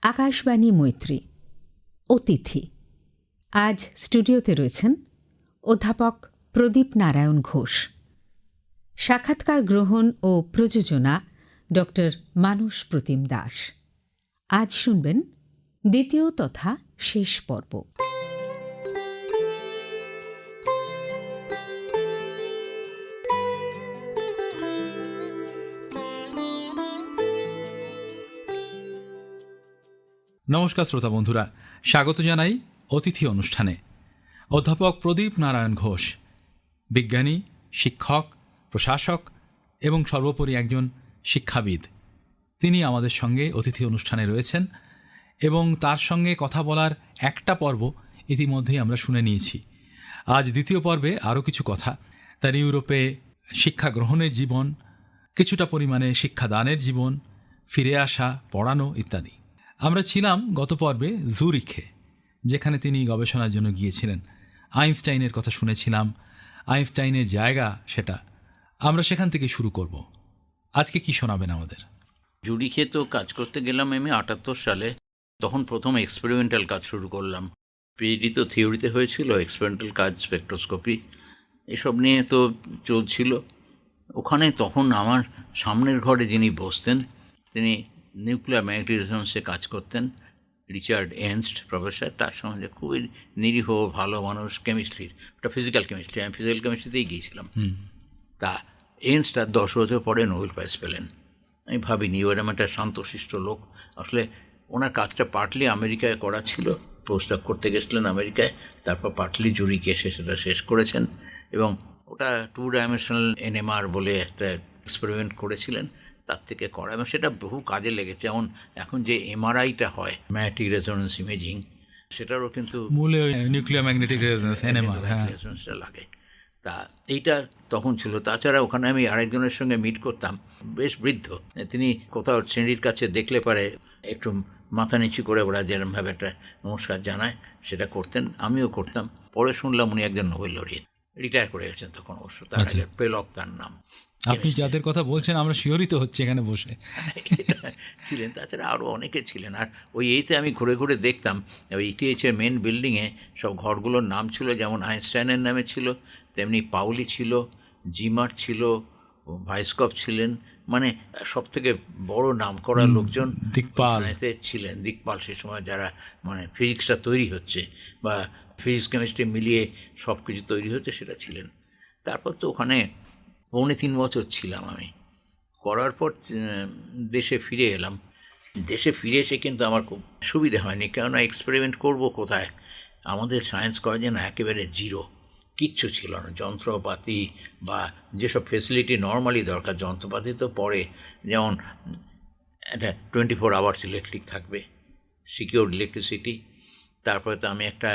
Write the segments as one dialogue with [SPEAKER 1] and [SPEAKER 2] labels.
[SPEAKER 1] আকাশবাণী মৈত্রী অতিথি। আজ স্টুডিওতে রয়েছেন অধ্যাপক প্রদীপ নারায়ণ ঘোষ। সাক্ষাৎকার গ্রহণ ও প্রযোজনা ড মানস প্রতিম দাস। আজ শুনবেন দ্বিতীয় তথা শেষ পর্ব।
[SPEAKER 2] নমস্কার শ্রোতা বন্ধুরা, স্বাগত জানাই অতিথি অনুষ্ঠানে। অধ্যাপক প্রদীপ নারায়ণ ঘোষ বিজ্ঞানী, শিক্ষক, প্রশাসক এবং সর্বোপরি একজন শিক্ষাবিদ। তিনি আমাদের সঙ্গে অতিথি অনুষ্ঠানে রয়েছেন এবং তার সঙ্গে কথা বলার একটা পর্ব ইতিমধ্যেই আমরা শুনে নিয়েছি। আজ দ্বিতীয় পর্বে আরও কিছু কথা, তার ইউরোপে শিক্ষা গ্রহণের জীবন, কিছুটা পরিমাণে শিক্ষাদানের জীবন, ফিরে আসা, পড়ানো ইত্যাদি। আমরা ছিলাম গত পর্বে জুরিখে, যেখানে তিনি গবেষণার জন্য গিয়েছিলেন। আইনস্টাইনের কথা শুনেছিলাম, আইনস্টাইনের জায়গা সেটা। আমরা সেখান থেকে শুরু করব। আজকে কি শোনাবেন আমাদের?
[SPEAKER 3] জুরিখে তো কাজ করতে গেলাম আমি 78 সালে। তখন প্রথম এক্সপেরিমেন্টাল কাজ শুরু করলাম। পিএইচডি তো থিওরিতে হয়েছিল, এক্সপেরিমেন্টাল কাজ, স্পেকট্রোস্কোপি এসব নিয়ে তো চলছিল ওখানে। তখন আমার সামনের ঘরে যিনি বসতেন তিনি নিউক্লিয়ার ম্যাগনেটিক রেজোন্যান্সে কাজ করতেন, রিচার্ড এনস্ট প্রফেসর। তার সঙ্গে খুবই নিরীহ ভালো মানুষ, কেমিস্ট্রির, ওটা ফিজিক্যাল কেমিস্ট্রি, আমি ফিজিক্যাল কেমিস্ট্রিতেই গিয়েছিলাম। তা এনস্ট আর 10 বছর পরে নোবেল প্রাইজ পেলেন। আমি ভাবিনি এরকম একটা শান্তশিষ্ট লোক। আসলে ওনার কাজটা পার্টলি আমেরিকায় করা ছিল, পোস্টডক করতে গেছিলেন আমেরিকায়, তারপর পার্টলি জুরিকে এসে সেটা শেষ করেছেন। এবং ওটা 2 ডাইমেনশনাল NMR বলে একটা এক্সপেরিমেন্ট করেছিলেন, তার থেকে করা, এবং সেটা বহু কাজে লেগেছে। যেমন এখন যে MRIটা হয়, ম্যাগনেটিক রেজোন্যান্স ইমেজিং, সেটারও কিন্তু
[SPEAKER 2] মূলে নিউক্লিয়ার ম্যাগনেটিক রেজোন্যান্স NMR
[SPEAKER 3] লাগে। তা এইটা তখন ছিল। তাছাড়া ওখানে আমি আরেকজনের সঙ্গে মিট করতাম, বেশ বৃদ্ধ। তিনি কোথাও শ্রেণীর কাছে দেখলে পারে একটু মাথা নিচু করে ওরা যেরকমভাবে একটা নমস্কার জানায়, সেটা করতেন, আমিও করতাম। পরে শুনলাম উনি একজন নোবেল লরিয়েট, রিটায়ার করে গেছেন তখন অবশ্য। তার আগে পেলক তার নাম।
[SPEAKER 2] আপনি যাদের কথা বলছেন আমরা শিহরিত হচ্ছে এখানে বসে।
[SPEAKER 3] ছিলেন, তাছাড়া আরও অনেকে ছিলেন। আর ওই এইতে আমি ঘুরে ঘুরে দেখতাম, ওই ETH-এর মেন বিল্ডিংয়ে সব ঘরগুলোর নাম ছিল, যেমন আইনস্টাইনের নামে ছিল, তেমনি পাউলি ছিল, জিমার ছিল, ভাইস্কপ ছিলেন, মানে সব থেকে বড় নাম করা লোকজন
[SPEAKER 2] দিকপাল
[SPEAKER 3] ছিলেন। দিকপাল সে সময় যারা মানে ফিজিক্সটা তৈরি হচ্ছে বা ফিজিক্স কেমিস্ট্রি মিলিয়ে সব কিছু তৈরি হচ্ছে, সেটা ছিলেন। তারপর তো ওখানে 3.25 বছর ছিলাম আমি। করার পর দেশে ফিরে এলাম। দেশে ফিরে এসে কিন্তু আমার খুব সুবিধে হয়নি, কেননা এক্সপেরিমেন্ট করব কোথায়? আমাদের সায়েন্স কলেজে না একেবারে জিরো, কিচ্ছু ছিল না। যন্ত্রপাতি বা যেসব ফেসিলিটি নর্মালি দরকার, যন্ত্রপাতি তো পরে, যেমন একটা 24 আওয়ার্স ইলেকট্রিক থাকবে, সিকিউর ইলেকট্রিসিটি। তারপরে তো আমি একটা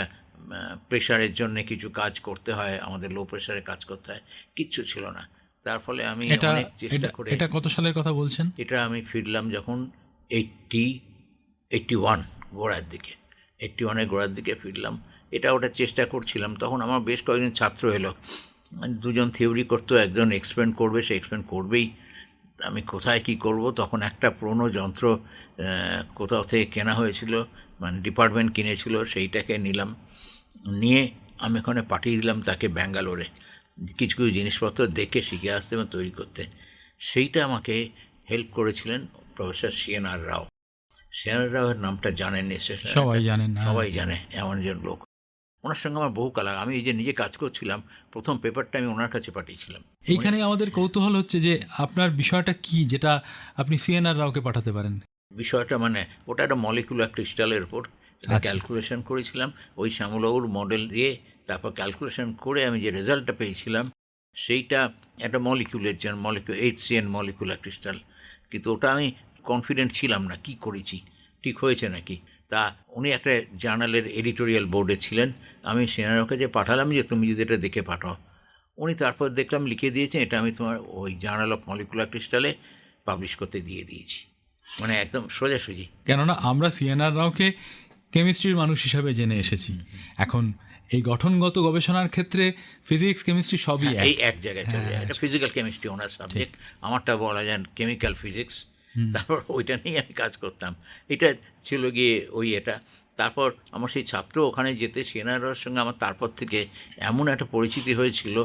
[SPEAKER 3] প্রেশারের জন্য কিছু কাজ করতে হয়, আমাদের লো প্রেশারে কাজ করতে হয়, কিচ্ছু ছিল না। তার ফলে আমি অনেক চেষ্টা করে।
[SPEAKER 2] এটা কত সালের কথা বলছেন?
[SPEAKER 3] এটা আমি ফিরলাম যখন 81 গোড়ার দিকে, 81-এর গোড়ার দিকে ফিরলাম। ওটা চেষ্টা করছিলাম। তখন আমার বেশ কয়েকজন ছাত্র এলো, 2জন থিওরি করতো, একজন এক্সপেরিমেন্ট করবে, সে এক্সপেরিমেন্ট করবেই। আমি কোথায় কি করব? তখন একটা পুরনো যন্ত্র কোথাও থেকে কেনা হয়েছিল, মানে ডিপার্টমেন্ট কিনেছিল, সেইটাকে নিলাম। নিয়ে আমি ওখানে পাঠিয়ে দিলাম তাকে ব্যাঙ্গালোরে, কিছু কিছু জিনিসপত্র দেখে শিখে আসতে এবং তৈরি করতে। সেইটা আমাকে হেল্প করেছিলেন প্রফেসর CNR রাও। CNR রাওয়ের নামটা জানেন নিশ্চয়ই?
[SPEAKER 2] সবাই জানেন,
[SPEAKER 3] সবাই জানে, এমন একজন লোক। ওনার সঙ্গে আমার বহু কাল, আমি এই যে নিজে কাজ করছিলাম, প্রথম পেপারটা আমি ওনার কাছে পাঠিয়েছিলাম।
[SPEAKER 2] এইখানে আমাদের কৌতূহল হচ্ছে যে আপনার বিষয়টা কি, যেটা আপনি CNR রাওকে পাঠাতে পারেন?
[SPEAKER 3] বিষয়টা মানে ওটা একটা মলিকুলার ক্রিস্টালের উপর ক্যালকুলেশন করেছিলাম, ওই শ্যামলবাবুর মডেল দিয়ে। তারপর ক্যালকুলেশন করে আমি যে রেজাল্টটা পেয়েছিলাম, সেইটা একটা মলিকুলের জন্য, HCN মলিকুলার ক্রিস্টাল। কিন্তু ওটা আমি কনফিডেন্ট ছিলাম না কি করেছি, ঠিক হয়েছে নাকি। তা উনি একটা জার্নালের এডিটোরিয়াল বোর্ডে ছিলেন। আমি সেনারকে যে পাঠালাম যে তুমি যদি এটা দেখে পাঠাও, উনি তারপর দেখলাম লিখে দিয়েছেন, এটা আমি তোমার ওই জার্নাল অফ মলিকুলার ক্রিস্টালে পাবলিশ করতে দিয়ে দিয়েছি। মানে একদম সোজাসুজি।
[SPEAKER 2] কেননা আমরা CNR রাওকে কেমিস্ট্রির মানুষ হিসাবে জেনে এসেছি। এখন এই গঠনগত গবেষণার ক্ষেত্রে ফিজিক্স কেমিস্ট্রি সবই
[SPEAKER 3] এই এক জায়গায় চলে যায়। এটা ফিজিক্যাল কেমিস্ট্রি ওনার সাবজেক্ট, আমারটা বলা যায় কেমিক্যাল ফিজিক্স। তারপর ওইটা নিয়ে আমি কাজ করতাম। এটা ছিল গিয়ে এটা। তারপর আমার সেই ছাত্র ওখানে যেতে সেনার সঙ্গে আমার তারপর থেকে এমন একটা পরিচিতি হয়েছিল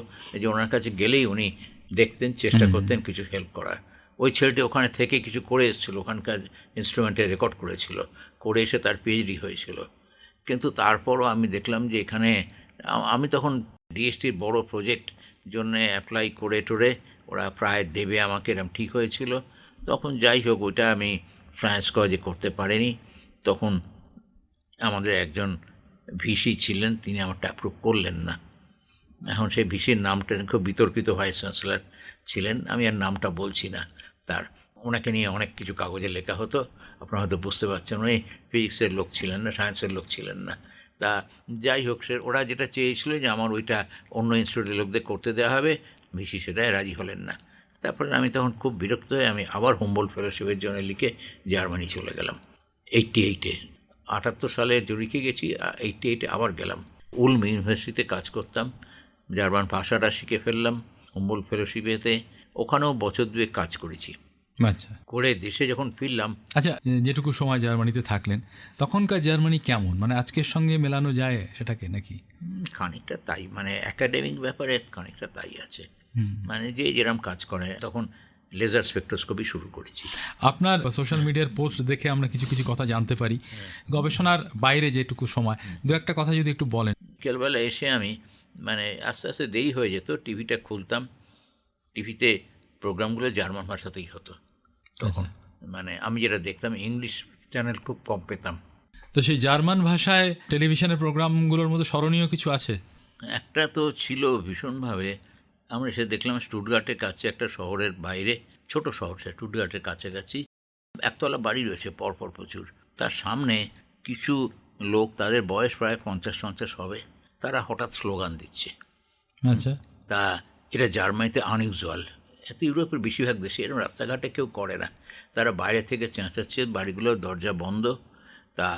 [SPEAKER 3] যে ওনার কাছে গেলেই উনি দেখতেন, চেষ্টা করতেন কিছু হেল্প করার। ওই ছেলেটি ওখানে থেকে কিছু করে এসেছিলো, ওখানকার ইনস্ট্রুমেন্টে রেকর্ড করেছিল, করে এসে তার পিএইচডি হয়েছিল। কিন্তু তারপরও আমি দেখলাম যে এখানে আমি তখন ডিএসটির বড় প্রজেক্ট জন্য অ্যাপ্লাই করে টোরে ওরা প্রায় দেবে আমাকে, এরকম ঠিক হয়েছিল। তখন যাই হোক ওইটা আমি সায়েন্স কলেজে করতে পারিনি। তখন আমাদের একজন ভিসি ছিলেন, তিনি আমারটা অ্যাপ্রুভ করলেন না। এখন সেই ভিসির নামটা খুব বিতর্কিত ভাইস চ্যান্সেলর ছিলেন, আমি আর নামটা বলছি না। তার ওনাকে নিয়ে অনেক কিছু কাগজে লেখা হতো, আপনারা হয়তো বুঝতে পারছেন। উনি ফিজিক্সের লোক ছিলেন না, সায়েন্সের লোক ছিলেন না। তা যাই হোক, ওরা যেটা চেয়েছিল যে আমার ওইটা অন্য ইনস্টিটিউটের লোকদের করতে দেওয়া হবে, ভিসি সেটাই রাজি হলেন না। তারপরে আমি তখন খুব বিরক্ত হয়ে আমি আবার হোমবোল্ট ফেলোশিপের জন্য লিখে জার্মানি চলে গেলাম 88-এ। 78 সালে জুরিকে গেছি, 88-এ আবার গেলাম। উলম ইউনিভার্সিটিতে কাজ করতাম, জার্মান ভাষাটা শিখে ফেললাম হোমবোল্ট ফেলোশিপেতে। ওখানেও বছর দুয়েক কাজ করেছি।
[SPEAKER 2] আচ্ছা,
[SPEAKER 3] করে দেশে যখন ফিরলাম,
[SPEAKER 2] আচ্ছা, যেটুকু সময় জার্মানিতে থাকলেন তখনকার জার্মানি কেমন, মানে আজকের সঙ্গে মেলানো যায় সেটাকে নাকি?
[SPEAKER 3] খানিকটা তাই, মানে একাডেমিক ব্যাপারে খানিকটা তাই আছে। মানে যে যেরকম কাজ করে, তখন লেজার স্পেকট্রোস্কোপি শুরু করেছি।
[SPEAKER 2] আপনার সোশ্যাল মিডিয়ার পোস্ট দেখে আমরা কিছু কিছু কথা জানতে পারি, গবেষণার বাইরে যেটুকু সময় দু একটা কথা যদি একটু বলেন।
[SPEAKER 3] বিকেলবেলা এসে আমি মানে আস্তে আস্তে দেরি হয়ে যেত, টিভিটা খুলতাম, টিভিতে প্রোগ্রামগুলো জার্মান ভাষাতেই হতো তখন। মানে আমি যেটা দেখতাম, ইংলিশ চ্যানেল খুব কম পেতাম।
[SPEAKER 2] তো সেই জার্মান ভাষায় টেলিভিশনের প্রোগ্রামগুলোর মধ্যে স্মরণীয় কিছু আছে?
[SPEAKER 3] একটা তো ছিল ভীষণভাবে, আমরা এসে দেখলাম স্টুটগার্টের কাছে, একটা শহরের বাইরে, ছোট শহর সে, স্টুটগার্টের কাছাকাছি একতলা বাড়ি রয়েছে পরপর প্রচুর। তার সামনে কিছু লোক, তাদের বয়স প্রায় 50-50 হবে, তারা হঠাৎ স্লোগান দিচ্ছে।
[SPEAKER 2] আচ্ছা,
[SPEAKER 3] তা এটা জার্মানিতে আনইউজুয়াল, এত ইউরোপের বেশিরভাগ দেশে এরকম রাস্তাঘাটে কেউ করে না। তারা বাইরে থেকে চেঁচাচ্ছে, বাড়িগুলোর দরজা বন্ধ। তা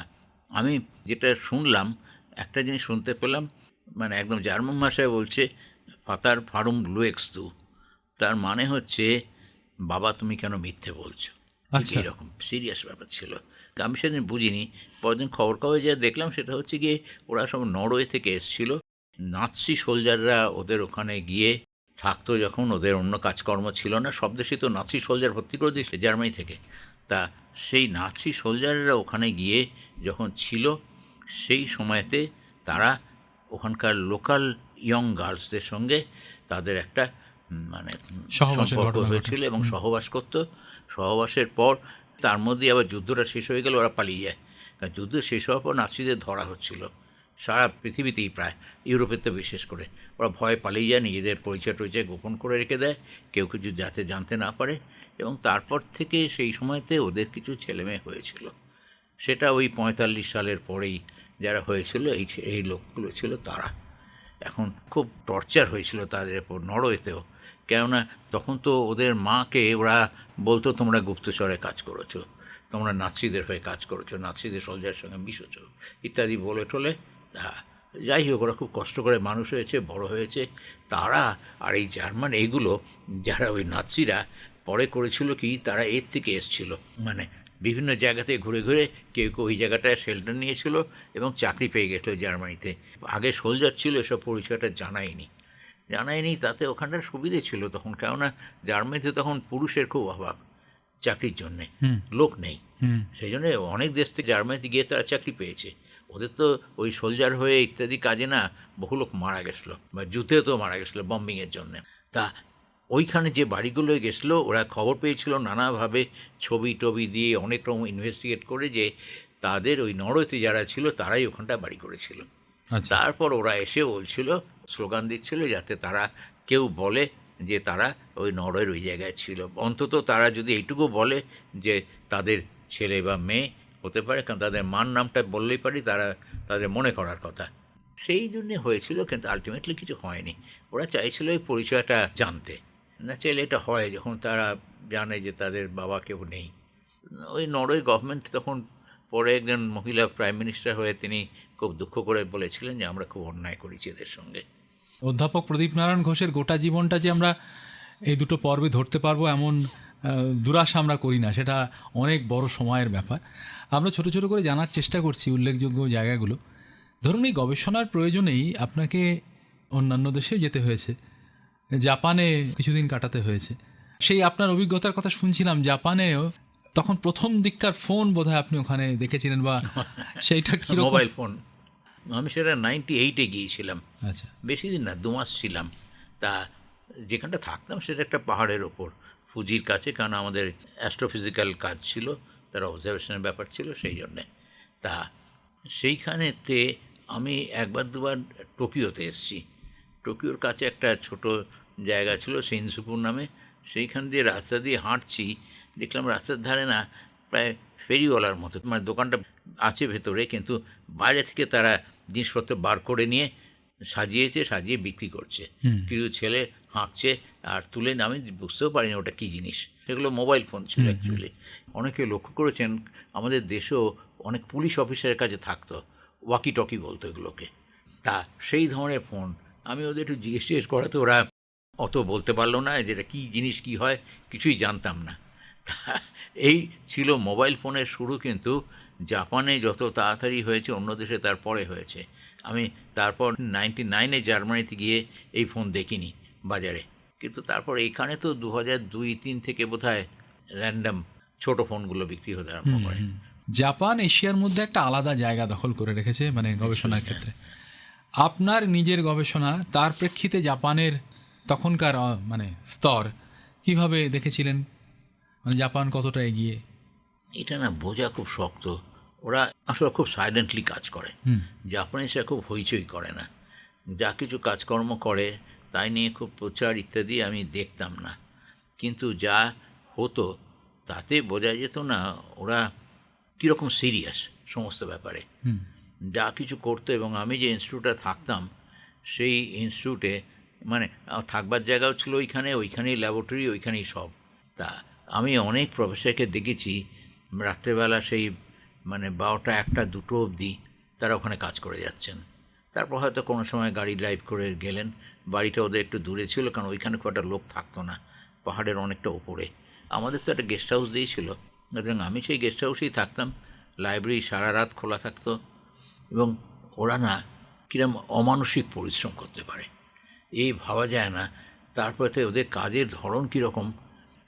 [SPEAKER 3] আমি যেটা শুনলাম, একটা জিনিস শুনতে পেলাম, মানে একদম জার্মান ভাষায় বলছে, ফাতার ফারুম লুয়েক্স তু, তার মানে হচ্ছে বাবা তুমি কেন মিথ্যে বলছো।
[SPEAKER 2] আচ্ছা,
[SPEAKER 3] এরকম সিরিয়াস ব্যাপার ছিল। আমি সেদিন বুঝিনি, পরদিন খবর কাগজে যা দেখলাম সেটা হচ্ছে গিয়ে ওরা সব নরওয়ে থেকে এসেছিল। নাৎসি সোলজাররা ওদের ওখানে গিয়ে থাকতো, যখন ওদের অন্য কাজকর্ম ছিল না। সব দেশে তো নাৎসি সোলজার ভর্তি করে দিয়েছে জার্মানি থেকে। তা সেই নাৎসি সোলজাররা ওখানে গিয়ে যখন ছিল, সেই সময়তে তারা ওখানকার লোকাল ইয়ং গার্লসদের সঙ্গে তাদের একটা মানে
[SPEAKER 2] সহবাসের
[SPEAKER 3] সম্পর্ক
[SPEAKER 2] ঘটনা
[SPEAKER 3] হয়েছিল এবং সহবাস করতো। সহবাসের পর তার মধ্যে আবার যুদ্ধটা শেষ হয়ে গেলে ওরা পালিয়ে যায়। কারণ যুদ্ধ শেষ হওয়ার পর নাৎসিদের ধরা হচ্ছিল সারা পৃথিবীতেই, প্রায় ইউরোপেতে বিশেষ করে। ওরা ভয়ে পালিয়ে যায়, নিজেদের পরিচয় টরিচয় গোপন করে রেখে দেয়, কেউ কিছু যাতে জানতে না পারে। এবং তারপর থেকে সেই সময়তে ওদের কিছু ছেলেমেয়ে হয়েছিল। সেটা ওই 45 সালের পরেই যারা হয়েছিল, এই লোকগুলো ছিল তারা। এখন খুব টর্চার হয়েছিল তাদের উপর নরওয়েতেও, কেননা তখন তো ওদের মাকে ওরা বলতো তোমরা গুপ্তচরে কাজ করেছো, তোমরা নাৎসিদের হয়ে কাজ করেছো, নাৎসিদের সোলজারের সঙ্গে মিশেছ ইত্যাদি বলে টোলে। যাই হোক, ওরা খুব কষ্ট করে মানুষ হয়েছে, বড় হয়েছে তারা। আর এই জার্মান এইগুলো যারা ওই নাৎসিরা পরে করেছিল কি, তারা এর থেকে এসছিল, মানে বিভিন্ন জায়গাতে ঘুরে ঘুরে কেউ কেউ ওই জায়গাটায় শেল্টার নিয়েছিল এবং চাকরি পেয়ে গেছিলো জার্মানিতে। আগে সোলজার ছিল, এসব পরিচয়টা জানায়নি। তাতে ওখানটার সুবিধে ছিল তখন, কেননা জার্মানিতে তখন পুরুষের খুব অভাব চাকরির জন্যে, লোক নেই। সেই জন্য অনেক দেশ থেকে জার্মানিতে গিয়ে তারা চাকরি পেয়েছে। ওদের তো ওই সোলজার হয়ে ইত্যাদি কাজে না বহু লোক মারা গেছিলো, বা যুদ্ধে তো মারা গেছিলো বম্বিংয়ের জন্যে। তা ওইখানে যে বাড়িগুলোয় গেছিলো, ওরা খবর পেয়েছিল নানাভাবে, ছবি টবি দিয়ে অনেক রকম ইনভেস্টিগেট করে, যে তাদের ওই নরওয়েতে যারা ছিল তারাই ওখানটা বাড়ি করেছিল। তারপর ওরা এসে বলছিল, স্লোগান দিচ্ছিল, যাতে তারা কেউ বলে যে তারা ওই নরওয়ের ওই জায়গায় ছিল। অন্তত তারা যদি এইটুকু বলে যে তাদের ছেলে বা মেয়ে হতে পারে, কারণ তাদের মার নামটা বললেই পারি, তারা তাদের মনে করার কথা। সেই জন্যে হয়েছিল, কিন্তু আলটিমেটলি কিছু হয়নি। ওরা চাইছিল এই পরিচয়টা জানতে, না চাইলে এটা হয় যখন তারা জানে যে তাদের বাবা কেউ নেই। ওই নরওয়ে গভর্নমেন্ট তখন, পরে একজন মহিলা প্রাইম মিনিস্টার হয়ে তিনি খুব দুঃখ করে বলেছিলেন যে আমরা খুব অন্যায় করেছি এদের সঙ্গে।
[SPEAKER 2] অধ্যাপক প্রদীপ নারায়ণ ঘোষের গোটা জীবনটা যে আমরা এই দুটো পর্বে ধরতে পারবো এমন দুরাশা আমরা করি না, সেটা অনেক বড় সময়ের ব্যাপার। আমরা ছোট ছোট করে জানার চেষ্টা করছি উল্লেখযোগ্য জায়গাগুলো। ধরুন এই গবেষণার প্রয়োজনেই আপনাকে অন্যান্য দেশেও যেতে হয়েছে, জাপানে কিছুদিন কাটাতে হয়েছে। সেই আপনার অভিজ্ঞতার কথা শুনছিলাম, জাপানেও তখন প্রথম দিককার ফোন বোধহয় আপনি ওখানে দেখেছিলেন, বা সেইটা কীরকম?
[SPEAKER 3] মোবাইল ফোন আমি সেটা 98-এ গিয়েছিলাম।
[SPEAKER 2] আচ্ছা,
[SPEAKER 3] বেশি দিন না, 2 মাস ছিলাম। তা যেখানটা থাকতাম সেটা একটা পাহাড়ের ওপর, ফুজির কাছে, কারণ আমাদের অ্যাস্ট্রোফিজিক্যাল কাজ ছিল, তার অবজারভেশনের ব্যাপার ছিল, সেই জন্যে। তা সেইখানেতে আমি একবার দুবার টোকিওতে এসেছি। টোকিওর কাছে একটা ছোট জায়গা ছিল শিনজুকু নামে, সেইখান দিয়ে রাস্তা দিয়ে হাঁটছি, দেখলাম রাস্তার ধারে না প্রায় ফেরিওয়ালার মতো, মানে দোকানটা আছে ভেতরে, কিন্তু বাইরে থেকে তারা জিনিসপত্র বার করে নিয়ে সাজিয়ে বিক্রি করছে। কিছু ছেলে হাঁকছে আর তুলে, আমি বুঝতেও পারিনি ওটা কী জিনিস। সেগুলো মোবাইল ফোন ছিল অ্যাকচুয়ালি। অনেকে লক্ষ্য করেছেন আমাদের দেশেও অনেক পুলিশ অফিসারের কাছে থাকতো, ওয়াকি টকি বলতো এগুলোকে। তা সেই ধরনের ফোন আমি ওদের একটু জিজ্ঞেস করাতে ওরা অত বলতে পারলো না, যেটা কী জিনিস কী হয় কিছুই জানতাম না। তা এই ছিল মোবাইল ফোনের শুরু। কিন্তু জাপানে যত তাড়াতাড়ি হয়েছে, অন্য দেশে তারপরে হয়েছে। আমি তারপর 99-এ জার্মানিতে গিয়ে এই ফোন দেখিনি বাজারে, কিন্তু তারপর এখানে তো 2002-03 থেকে বোধহয় র্যান্ডাম ছোট ফোনগুলো বিক্রি হতে আরম্ভ করে।
[SPEAKER 2] জাপান এশিয়ার মধ্যে একটা আলাদা জায়গা দখল করে রেখেছে, মানে গবেষণার ক্ষেত্রে। আপনার নিজের গবেষণা, তার প্রেক্ষিতে জাপানের তখনকার মানে স্তর কিভাবে দেখেছিলেন, মানে জাপান কতটা এগিয়ে?
[SPEAKER 3] এটা না বোঝা খুব শক্ত। ওরা আসলে খুব সাইলেন্টলি কাজ করে। জাপানিসরা খুব হইচই করে না, যা কিছু কাজকর্ম করে তাই নিয়ে খুব প্রচার ইত্যাদি আমি দেখতাম না, কিন্তু যা হতো তাতে বোঝা যেত না ওরা কীরকম সিরিয়াস সমস্ত ব্যাপারে, যা কিছু করতো। এবং আমি যে ইনস্টিটিউটে থাকতাম, সেই ইনস্টিটিউটে মানে থাকবার জায়গাও ছিল ওইখানেই ল্যাবরেটরি, ওইখানেই সব। তা আমি অনেক প্রফেসরকে দেখেছি রাত্রেবেলা সেই মানে 12টা, 1টা, 2টো অবধি তারা ওখানে কাজ করে যাচ্ছেন। তারপর হয়তো কোনো সময় গাড়ি ড্রাইভ করে গেলেন। বাড়িটা ওদের একটু দূরে ছিল, কারণ ওইখানে খুব একটা লোক থাকতো না, পাহাড়ের অনেকটা ওপরে। আমাদের তো একটা গেস্ট হাউস দিয়েছিল, এবং আমি সেই গেস্ট হাউসেই থাকতাম। লাইব্রেরি সারা রাত খোলা থাকতো। এবং ওরা না কিরম অমানসিক পরিশ্রম করতে পারে এই ভাবা যায় না। তারপরে ওদের কাজের ধরন কীরকম।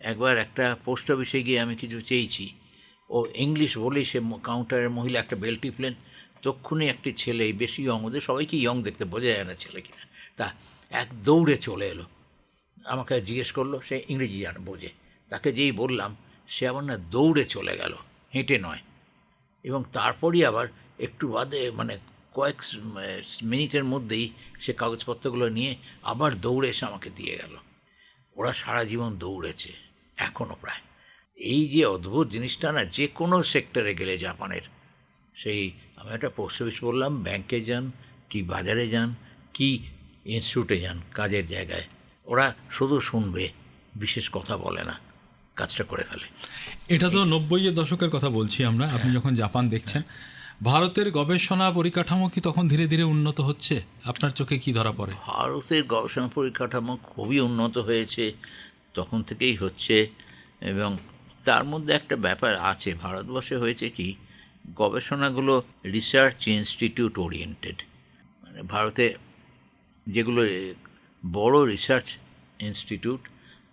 [SPEAKER 3] একবার একটা পোস্ট অফিসে গিয়ে আমি কিছু চেয়েছি, ও ইংলিশ বলেই সে কাউন্টারের মহিলা একটা বেল টিপলেন, তক্ষুনি একটি ছেলে, বেশি ইয়ং, ওদের সবাইকে ইয়ং দেখতে, বোঝা যায় না ছেলে কিনা, তা এক দৌড়ে চলে এলো, আমাকে জিজ্ঞেস করলো, সে ইংরেজি বোঝে। তাকে যেই বললাম, সে আবার না দৌড়ে চলে গেল, হেঁটে নয়। এবং তারপরই আবার একটু বাদে, মানে কয়েক মিনিটের মধ্যেই সে কাগজপত্রগুলো নিয়ে আবার দৌড়ে এসে আমাকে দিয়ে গেল। ওরা সারা জীবন দৌড়েছে, এখনও প্রায়। এই যে অদ্ভুত জিনিসটা না, যে কোনো সেক্টরে গেলে জাপানের, সেই আমি একটা পোস্ট অফিস বললাম, ব্যাংকে যান কি বাজারে যান কি ইনস্টিটিউটে যান, কাজের জায়গায়, ওরা শুধু শুনবে, বিশেষ কথা বলে না, কাজটা করে ফেলে।
[SPEAKER 2] এটা তো 90-এর দশকের কথা বলছি আমরা। আপনি যখন জাপান দেখছেন, ভারতের গবেষণা পরিকাঠামো কি তখন ধীরে ধীরে উন্নত হচ্ছে? আপনার চোখে কি ধরা পড়ে?
[SPEAKER 3] ভারতের গবেষণা পরিকাঠামো খুবই উন্নত হয়েছে, তখন থেকেই হচ্ছে। এবং তার মধ্যে একটা ব্যাপার আছে, ভারতবর্ষে হয়েছে কি, গবেষণাগুলো রিসার্চ ইনস্টিটিউট ওরিয়েন্টেড। মানে ভারতে যেগুলো বড় রিসার্চ ইনস্টিটিউট,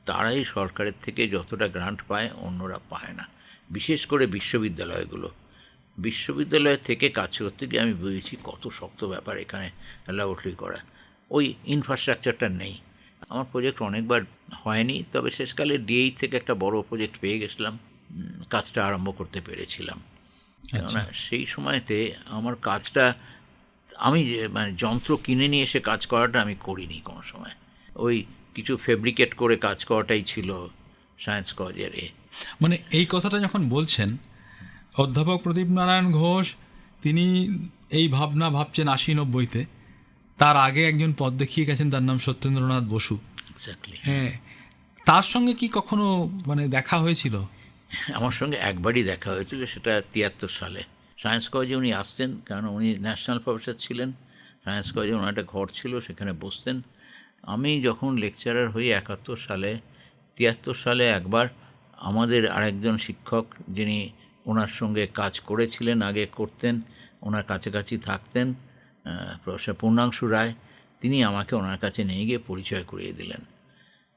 [SPEAKER 3] তারাই সরকারের থেকে যতটা গ্রান্ট পায়, অন্যরা পায় না। বিশেষ করে বিশ্ববিদ্যালয়গুলো, বিশ্ববিদ্যালয় থেকে কাজ করতে গিয়ে আমি বুঝেছি কত শক্ত ব্যাপার এখানে ল্যাবরেটরি করা। ওই ইনফ্রাস্ট্রাকচারটা নেই। আমার প্রজেক্ট অনেকবার হয়নি, তবে শেষকালে ডিএই থেকে একটা বড় প্রজেক্ট পেয়ে গেছিলাম, কাজটা আরম্ভ করতে পেরেছিলাম। কেননা সেই সময়তে আমার কাজটা, আমি মানে যন্ত্র কিনে নিয়ে এসে কাজ করাটা আমি করিনি কোনো সময়। ওই কিছু ফেব্রিকেট করে কাজ করাটাই ছিল সায়েন্স কলেজের এ।
[SPEAKER 2] মানে এই কথাটা যখন বলছেন, অধ্যাপক প্রদীপ নারায়ণ ঘোষ তিনি এই ভাবনা ভাবছেন 80-90-তে। তার আগে একজন পথ দেখিয়ে গেছেন, তার নাম সত্যেন্দ্রনাথ বসু।
[SPEAKER 3] এক্স্যাক্টলি।
[SPEAKER 2] হ্যাঁ, তার সঙ্গে কি কখনো মানে দেখা হয়েছিল?
[SPEAKER 3] আমার সঙ্গে একবারই দেখা হয়েছিল, সেটা 73 সালে। সায়েন্স কলেজে উনি আসতেন, কারণ উনি ন্যাশনাল প্রফেসর ছিলেন। সায়েন্স কলেজে ওনার একটা ঘর ছিল, সেখানে বসতেন। আমি যখন লেকচারার হই 71 সালে, 73 সালে একবার আমাদের আরেকজন শিক্ষক যিনি ওনার সঙ্গে কাজ করেছিলেন, আগে করতেন, ওনার কাছাকাছি থাকতেন, প্রফেসর পূর্ণাংশু রায়, তিনি আমাকে ওনার কাছে নিয়ে গিয়ে পরিচয় করিয়ে দিলেন।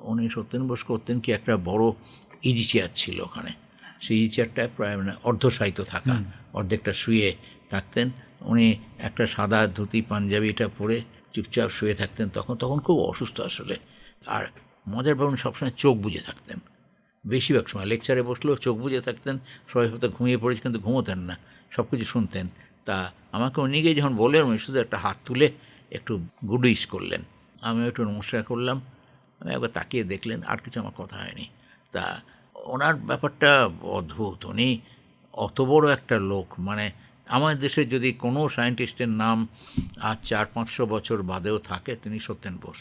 [SPEAKER 3] উনি সত্যেন বোস করতেন কি, একটা বড় ইজি চেয়ার ছিল ওখানে, সেই ইজি চেয়ারটায় প্রায় অর্ধশায়িত থাকা, অর্ধেকটা শুয়ে থাকতেন। উনি একটা সাদা ধুতি পাঞ্জাবিটা পরে চুপচাপ শুয়ে থাকতেন। তখন খুব অসুস্থ আসলে। আর মজার ব্যাপার, সবসময় চোখ বুজে থাকতেন, বেশিরভাগ সময় লেকচারে বসলেও চোখ বুজে থাকতেন। সবাই হয়তো ঘুমিয়ে পড়েছে, কিন্তু ঘুমোতেন না, সব কিছু শুনতেন। তা আমাকে উনি গিয়ে যখন বললেন, উনি শুধু একটা হাত তুলে একটু গুড উইশ করলেন, আমিও একটু নমস্কার করলাম, আমি একবার তাকিয়ে দেখলেন, আর কিছু আমার কথা হয়নি। তা ওনার ব্যাপারটা অদ্ভুত। উনি অত বড় একটা লোক, মানে আমার দেশে যদি কোনো সায়েন্টিস্টের নাম আজ 400-500 বছর বাদেও থাকে, তিনি সত্যেন বোস।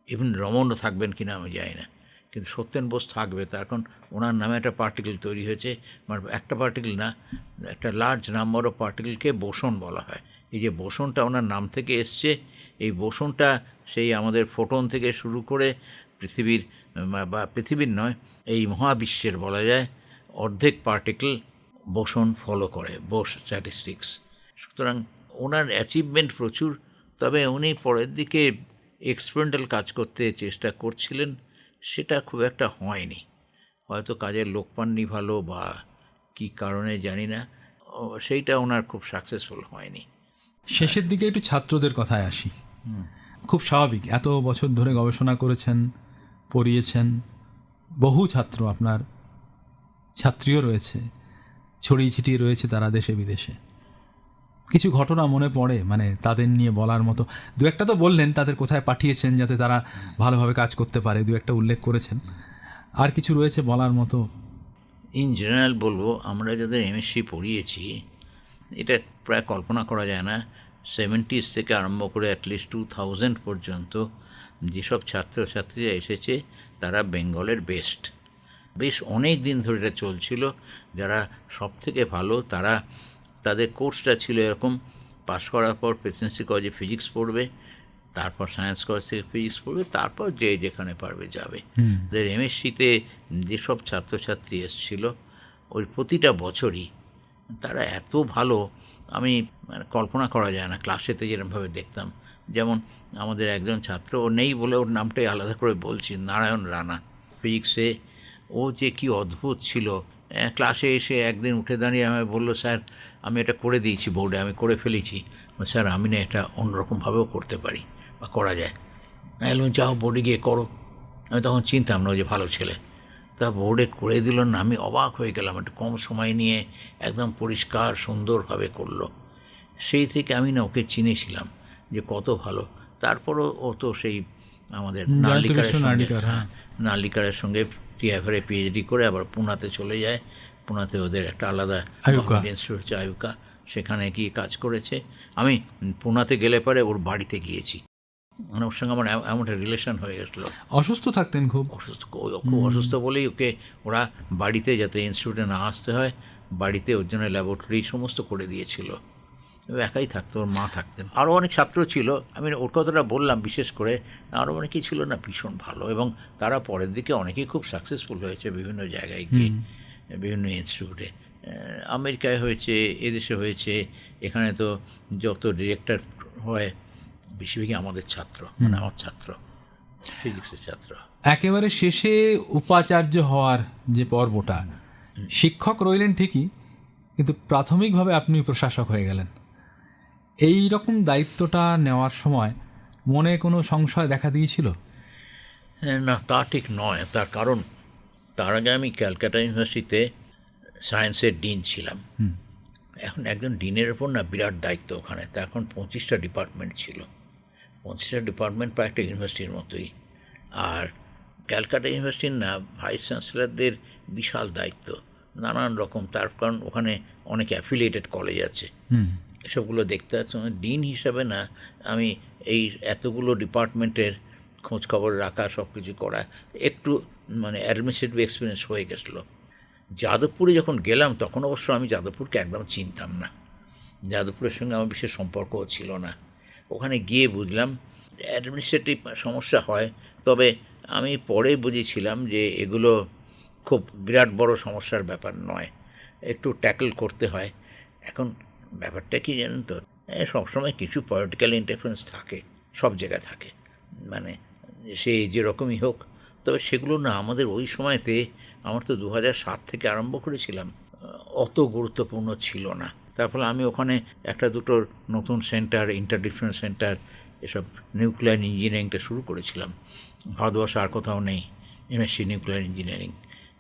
[SPEAKER 3] ইভেন রমণও থাকবেন কিনা আমি জানি না, কিন্তু সত্যেন বোস থাকবে। তার কারণ ওনার নামে একটা পার্টিকেল তৈরি হয়েছে, মানে একটা পার্টিকেল না, একটা লার্জ নাম্বার অফ পার্টিকেলকে বোসন বলা হয়। এই যে বোসনটা ওনার নাম থেকে এসছে, এই বোসনটা সেই আমাদের ফোটন থেকে শুরু করে পৃথিবীর, বা পৃথিবীর নয়, এই মহাবিশ্বের বলা যায় অর্ধেক পার্টিকেল বোসন ফলো করে, বোস স্ট্যাটিস্টিক্স। সুতরাং ওনার অ্যাচিভমেন্ট প্রচুর। তবে উনি পরের দিকে এক্সপেরিমেন্টাল কাজ করতে চেষ্টা করছিলেন, সেটা খুব একটা হয়নি। হয়তো কাজের লোক পাননি ভালো, বা কী কারণে জানি না, সেইটা ওনার খুব সাকসেসফুল হয়নি।
[SPEAKER 2] শেষের দিকে একটু ছাত্রদের কথায় আসি। খুব স্বাভাবিক, এত বছর ধরে গবেষণা করেছেন, পড়িয়েছেন, বহু ছাত্র, আপনার ছাত্রীও রয়েছে, ছড়িয়ে ছিটিয়ে রয়েছে তারা দেশে বিদেশে। কিছু ঘটনা মনে পড়ে, মানে তাদের নিয়ে বলার মতো? দু একটা তো বললেন তাদের কোথায় পাঠিয়েছেন যাতে তারা ভালোভাবে কাজ করতে পারে, দু একটা উল্লেখ করেছেন। আর কিছু রয়েছে বলার মতো?
[SPEAKER 3] ইন জেনারেল বলবো, আমরা যাদের এমএসসি পড়িয়েছি, এটা প্রায় কল্পনা করা যায় না, 70s থেকে আরম্ভ করে অ্যাটলিস্ট 2000 পর্যন্ত যেসব ছাত্রছাত্রীরা এসেছে, তারা বেঙ্গলের বেস্ট। বেশ অনেক দিন ধরে এটা চলছিল। যারা সব থেকে ভালো, তারা, তাদের কোর্সটা ছিল এরকম: পাশ করার পর প্রেসিডেন্সি কলেজে ফিজিক্স পড়বে, তারপর সায়েন্স কলেজ থেকে ফিজিক্স পড়বে, তারপর যে যেখানে পারবে যাবে। এদের এমএসসিতে যেসব ছাত্রছাত্রী এসেছিল, ওই প্রতিটা বছরই তারা এত ভালো, আমি কল্পনা করা যায় না। ক্লাসেতে যেরকমভাবে দেখতাম, যেমন আমাদের একজন ছাত্র, ও নেই বলে ওর নামটাই আলাদা করে বলছি, নারায়ণ রানা, ফিজিক্সে ও যে কি অদ্ভুত ছিল। ক্লাসে এসে একদিন উঠে দাঁড়িয়ে আমায় বললো, স্যার আমি এটা করে দিয়েছি বোর্ডে, আমি করে ফেলেছি। স্যার আমি না এটা অন্যরকমভাবেও করতে পারি, বা করা যায়। আমি যাও বোর্ডে গিয়ে করো। আমি তখন চিনতাম না, ওই যে ভালো ছেলে, তা বোর্ডে করে দিল না। আমি অবাক হয়ে গেলাম, একটু কম সময় নিয়ে একদম পরিষ্কার সুন্দরভাবে করলো। সেই থেকে আমি না ওকে চিনেছিলাম যে কত ভালো। তারপরও ও তো সেই আমাদের নার্লিকারের সঙ্গে টিএফআরে পিএইচডি করে আবার পুনাতে চলে যায়। পুনাতে ওদের একটা আলাদা ইনস্টিটিউট হচ্ছে আয়ুকা, সেখানে গিয়ে কাজ করেছে। আমি পুনাতে গেলে পরে ওর বাড়িতে গিয়েছি, মানে ওর সঙ্গে আমার এমন একটা রিলেশন হয়ে গেছিলো।
[SPEAKER 2] অসুস্থ থাকতেন, খুব
[SPEAKER 3] অসুস্থ বলেই ওকে ওরা বাড়িতে, যাতে ইনস্টিটিউটে না আসতে হয়, বাড়িতে ওর জন্য ল্যাবরেটরি সমস্ত করে দিয়েছিল। একাই থাকতো, ওর মা থাকতেন। আরও অনেক ছাত্র ছিল, আমি ওর কথাটা বললাম বিশেষ করে। আরও অনেকেই ছিল না, ভীষণ ভালো, এবং তারা পরের দিকে অনেকেই খুব সাকসেসফুল হয়েছে বিভিন্ন জায়গায় গিয়ে, বিভিন্ন ইনস্টিটিউটে। আমেরিকায় হয়েছে, এদেশে হয়েছে। এখানে তো যত ডিরেক্টর হয় বেশিরভাগই আমাদের ছাত্র, মানে আমার ছাত্র, ফিজিক্সের ছাত্র।
[SPEAKER 2] একেবারে শেষে উপাচার্য হওয়ার যে পর্বটা, শিক্ষক রইলেন ঠিকই, কিন্তু প্রাথমিকভাবে আপনি প্রশাসক হয়ে গেলেন। এই রকম দায়িত্বটা নেওয়ার সময় মনে কোনো সংশয় দেখা দিয়েছিল?
[SPEAKER 3] না, তা ঠিক নয়। তার কারণ, তার আগে আমি ক্যালকাটা ইউনিভার্সিটিতে সায়েন্সের ডিন ছিলাম। এখন একজন ডিনের ওপর না বিরাট দায়িত্ব ওখানে। তা এখন 25টা ডিপার্টমেন্ট ছিল, 25টা ডিপার্টমেন্ট প্রায় একটা ইউনিভার্সিটির মতোই। আর ক্যালকাটা ইউনিভার্সিটির না ভাইস চ্যান্সেলরদের বিশাল দায়িত্ব, নানান রকম। তার কারণ ওখানে অনেক অ্যাফিলিয়েটেড কলেজ আছে, এসবগুলো দেখতে হচ্ছে। ডিন হিসাবে না, আমি এই এতগুলো ডিপার্টমেন্টের খোঁজখবর রাখা, সব কিছু করা, একটু মানে অ্যাডমিনিস্ট্রেটিভ এক্সপিরিয়েন্স হয়ে গেছিলো। যাদবপুরে যখন গেলাম, তখন অবশ্য আমি যাদবপুরকে একদম চিনতাম না, যাদবপুরের সঙ্গে আমার বিশেষ সম্পর্কও ছিল না। ওখানে গিয়ে বুঝলাম অ্যাডমিনিস্ট্রেটিভ সমস্যা হয়, তবে আমি পরে বুঝেছিলাম যে এগুলো খুব বিরাট বড় সমস্যার ব্যাপার নয়, একটু ট্যাকল করতে হয়। এখন ব্যাপারটা কি জানেন তো, সবসময় কিছু পলিটিক্যাল ইন্টারফারেন্স থাকে, সব জায়গায় থাকে, মানে সে যেরকমই হোক। তবে সেগুলো না আমাদের ওই সময়তে, আমার তো 2007 থেকে আরম্ভ করেছিলাম, অত গুরুত্বপূর্ণ ছিল না। তার ফলে আমি ওখানে একটা দুটো নতুন সেন্টার, ইন্টারডিসিপ্লিনারি সেন্টার, এসব নিউক্লিয়ার ইঞ্জিনিয়ারিংটা শুরু করেছিলাম। ভারতবর্ষে আর কোথাও নেই এমএসসি নিউক্লিয়ার ইঞ্জিনিয়ারিং।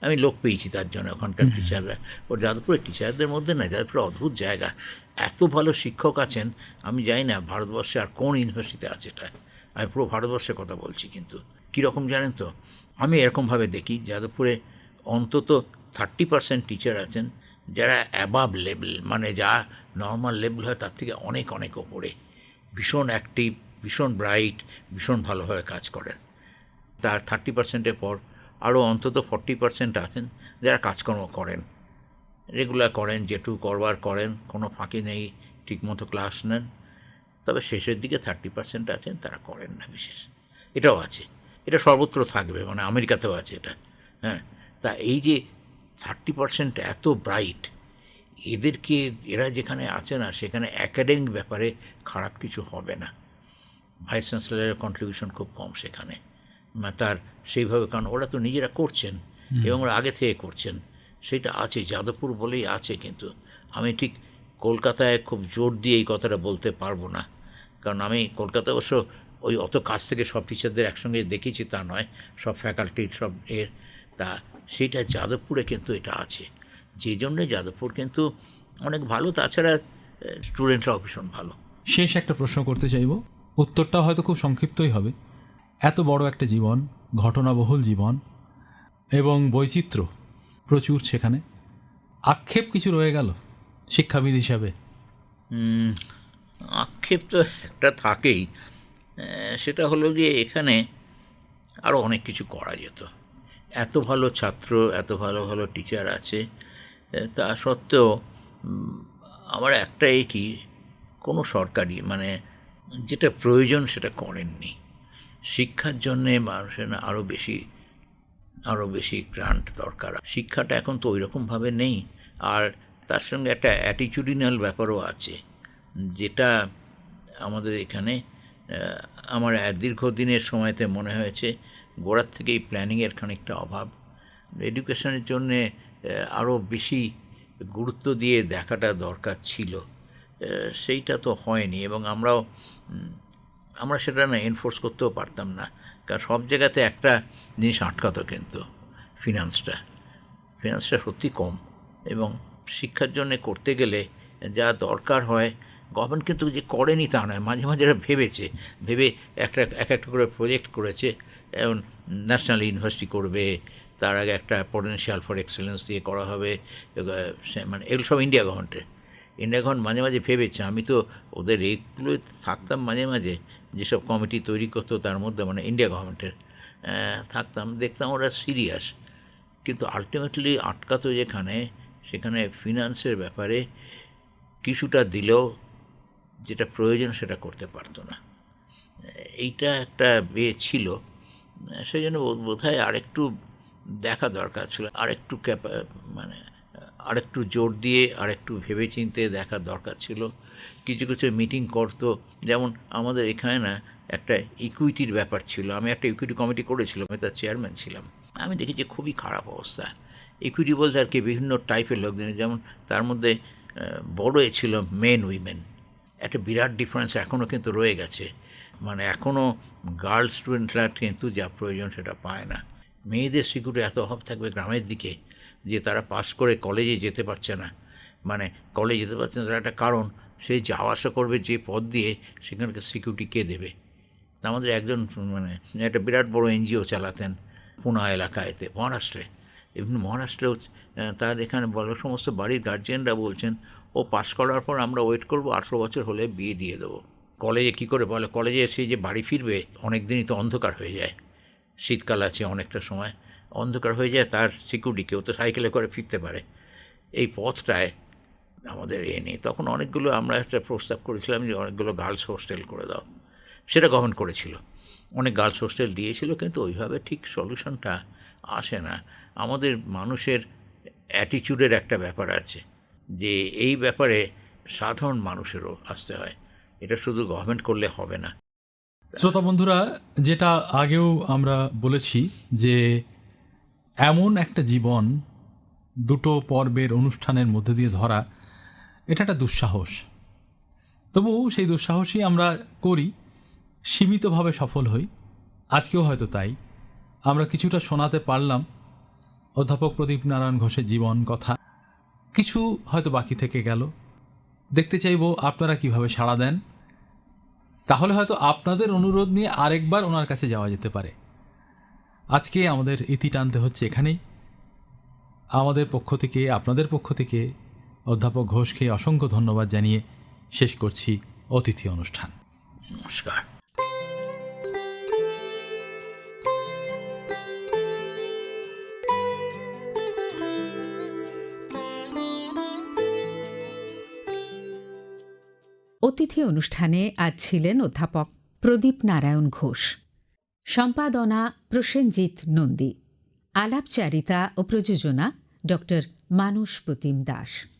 [SPEAKER 3] আমি লোক পেয়েছি তার জন্য, ওখানকার টিচাররা, ওর যাদবপুরের টিচারদের মধ্যে না, যাদবপুরে অদ্ভুত জায়গা, এত ভালো শিক্ষক আছেন। আমি জানি না ভারতবর্ষে আর কোন ইউনিভার্সিটিতে আছে এটা, আমি পুরো ভারতবর্ষের কথা বলছি। কিন্তু কীরকম জানেন তো, আমি এরকমভাবে দেখি যাদবপুরে অন্তত 30% টিচার আছেন যারা অ্যাবাভ লেভেল, মানে যা নর্মাল লেভেল হয় তার থেকে অনেক অনেক ওপরে, ভীষণ অ্যাক্টিভ, ভীষণ ব্রাইট, ভীষণ ভালোভাবে কাজ করেন। তার 30%-এর পর আরও অন্তত 40% আছেন যারা কাজকর্ম করেন, রেগুলার করেন, যেটুকু করবার করেন, কোনো ফাঁকি নেই, ঠিকমতো ক্লাস নেন। তবে শেষের দিকে 30% আছেন তারা করেন না বিশেষ। এটাও আছে, এটা সর্বত্র থাকবে, মানে আমেরিকাতেও আছে এটা। হ্যাঁ, তা এই যে 30% এত ব্রাইট, এদেরকে, এরা যেখানে আছে না সেখানে অ্যাকাডেমিক ব্যাপারে খারাপ কিছু হবে না। ভাইস চ্যান্সেলরের কন্ট্রিবিউশন খুব কম সেখানে, তার সেইভাবে, কারণ ওরা তো নিজেরা করছেন এবং ওরা আগে থেকে করছেন, সেটা আছে, যাদবপুর বলেই আছে। কিন্তু আমি ঠিক কলকাতায় খুব জোর দিয়ে এই কথাটা বলতে পারবো না, কারণ আমি কলকাতায় অবশ্য ওই অত কাছ থেকে সব টিচারদের একসঙ্গে দেখেছি তা নয়, সব ফ্যাকাল্টির সব এর, তা সেটা যাদবপুরে কিন্তু এটা আছে, যেই জন্যে যাদবপুর কিন্তু অনেক ভালো। তাছাড়া স্টুডেন্টরাও ভীষণ ভালো।
[SPEAKER 2] শেষ একটা প্রশ্ন করতে চাইব, উত্তরটা হয়তো খুব সংক্ষিপ্তই হবে। এত বড় একটা জীবন, ঘটনাবহুল জীবন এবং বৈচিত্র্য প্রচুর, সেখানে আক্ষেপ কিছু রয়ে গেল শিক্ষাবিদ হিসাবে?
[SPEAKER 3] আক্ষেপ তো একটা থাকেই, সেটা হলো গিয়ে এখানে আরও অনেক কিছু করা যেত। এত ভালো ছাত্র, এত ভালো ভালো টিচার আছে, তা সত্ত্বেও আমার একটাই কি, কোনো সরকারি, মানে যেটা প্রয়োজন সেটা করেননি। শিক্ষার জন্যে মানুষের না আরও বেশি গ্রান্ট দরকার। শিক্ষাটা এখন তো ওই রকমভাবে নেই, আর তার সঙ্গে একটা অ্যাটিটিউডিনাল ব্যাপারও আছে, যেটা আমাদের এখানে আমার দীর্ঘদিনের সময়তে মনে হয়েছে গোড়ার থেকেই প্ল্যানিংয়ের খানিকটা অভাব। এডুকেশনের জন্যে আরও বেশি গুরুত্ব দিয়ে দেখাটা দরকার ছিল, সেইটা তো হয়নি, এবং আমরা সেটা না এনফোর্স করতেও পারতাম না, কারণ সব জায়গাতে একটা জিনিস আটকাতো, কিন্তু ফিনান্সটা সত্যি কম, এবং শিক্ষার জন্যে করতে গেলে যা দরকার হয় গভর্নমেন্ট কিন্তু যে করেনি তা নয়, মাঝে মাঝে এরা ভেবে একটা করে প্রজেক্ট করেছে। যেমন ন্যাশনাল ইউনিভার্সিটি করবে, তার আগে একটা পটেনশিয়াল ফর এক্সেলেন্স দিয়ে করা হবে, মানে এগুলো সব ইন্ডিয়া গভর্নমেন্ট মাঝে মাঝে ভেবেছে। আমি তো ওদের এগুলোই থাকতাম মাঝে মাঝে, যেসব কমিটি তৈরি করতো তার মধ্যে, মানে ইন্ডিয়া গভর্নমেন্টের থাকতাম, দেখতাম ওরা সিরিয়াস, কিন্তু আলটিমেটলি আটকাতো সেখানে ফিনান্সের ব্যাপারে কিছুটা দিলেও যেটা প্রয়োজন সেটা করতে পারতো না। এইটা একটা ছিল, সেই জন্য বোধহয় আরেকটু দেখা দরকার ছিল, আরেকটু জোর দিয়ে আরেকটু ভেবেচিন্তে দেখা দরকার ছিল। কিছু মিটিং করতো, যেমন আমাদের এখানে না একটা ইকুইটির ব্যাপার ছিল, আমি একটা ইকুইটি কমিটি করেছিলাম, আমি তার চেয়ারম্যান ছিলাম। আমি দেখেছি খুবই খারাপ অবস্থা। ইকুইটি বলতে আর কি বিভিন্ন টাইপের লোকজন, যেমন তার মধ্যে বড় ছিল মেন উইমেন, একটা বিরাট ডিফারেন্স এখনও কিন্তু রয়ে গেছে, মানে এখনও গার্লস স্টুডেন্টরা কিন্তু যা প্রয়োজন সেটা পায় না। মেয়েদের সিকিউরিটি এত অভাব থাকবে গ্রামের দিকে যে তারা পাস করে কলেজে যেতে পারছে না, মানে কলেজে যেতে পারছে না, তার একটা কারণ, সে যাওয়া আসা করবে যে পথ দিয়ে, সেখানকার সিকিউরিটি কে দেবে? আমাদের একজন মানে একটা বিরাট বড় এনজিও চালাতেন পুনা এলাকায়তে, মহারাষ্ট্রে, এমনি মহারাষ্ট্রেও তার এখানে বড় সমস্ত বাড়ির গার্জিয়ানরা বলছেন ও পাস করার পর আমরা ওয়েট করব, 18 বছর হলে বিয়ে দিয়ে দেবো। কলেজে কী করে বলে, কলেজে এসে যে বাড়ি ফিরবে অনেক দিনই তো অন্ধকার হয়ে যায়, শীতকাল আছে অনেকটা সময় অন্ধকার হয়ে যায়, তার সিকিউরিটি, কেউ তো সাইকেলে করে ফিরতে পারে, এই পথটায় আমাদের নেই। তখন অনেকগুলো, আমরা একটা প্রস্তাব করেছিলাম যে অনেকগুলো গার্লস হোস্টেল করে দাও, সেটা গভর্নমেন্ট করেছিল, অনেক গার্লস হোস্টেল দিয়েছিল, কিন্তু ওইভাবে ঠিক সলিউশনটা আসে না। আমাদের মানুষের অ্যাটিচিউডের একটা ব্যাপার আছে, যে এই ব্যাপারে সাধারণ মানুষেরও আসতে হয়, এটা শুধু গভর্নমেন্ট করলে হবে না।
[SPEAKER 2] শ্রোতা বন্ধুরা, যেটা আগেও আমরা বলেছি যে এমন একটা জীবন দুটো পর্বের অনুষ্ঠানের মধ্যে দিয়ে ধরা, এটা একটা দুঃসাহস। তবু সেই দুঃসাহসই আমরা করি, সীমিতভাবে সফল হই। আজকেও হয়তো তাই আমরা কিছুটা শোনাতে পারলাম অধ্যাপক প্রদীপ নারায়ণ ঘোষের জীবন কথা। কিছু হয়তো বাকি থেকে গেল। দেখতে চাইব আপনারা কিভাবে সাড়া দেন। তাহলে হয়তো আপনাদের অনুরোধ নিয়ে আরেকবার ওনার কাছে যাওয়া যেতে পারে। আজকে আমাদের ইতি টানতে হচ্ছে এখানেই। আমাদের পক্ষ থেকে, আপনাদের পক্ষ থেকে অধ্যাপক ঘোষকে অসংখ্য ধন্যবাদ জানিয়ে শেষ করছি অতিথি অনুষ্ঠান।
[SPEAKER 3] নমস্কার।
[SPEAKER 1] অতিথি অনুষ্ঠানে আজ ছিলেন অধ্যাপক প্রদীপ নারায়ণ ঘোষ। সম্পাদনা প্রসেনজিৎ নন্দী। আলাপচারিতা ও প্রযোজনা ড. মানস প্রতিম দাস।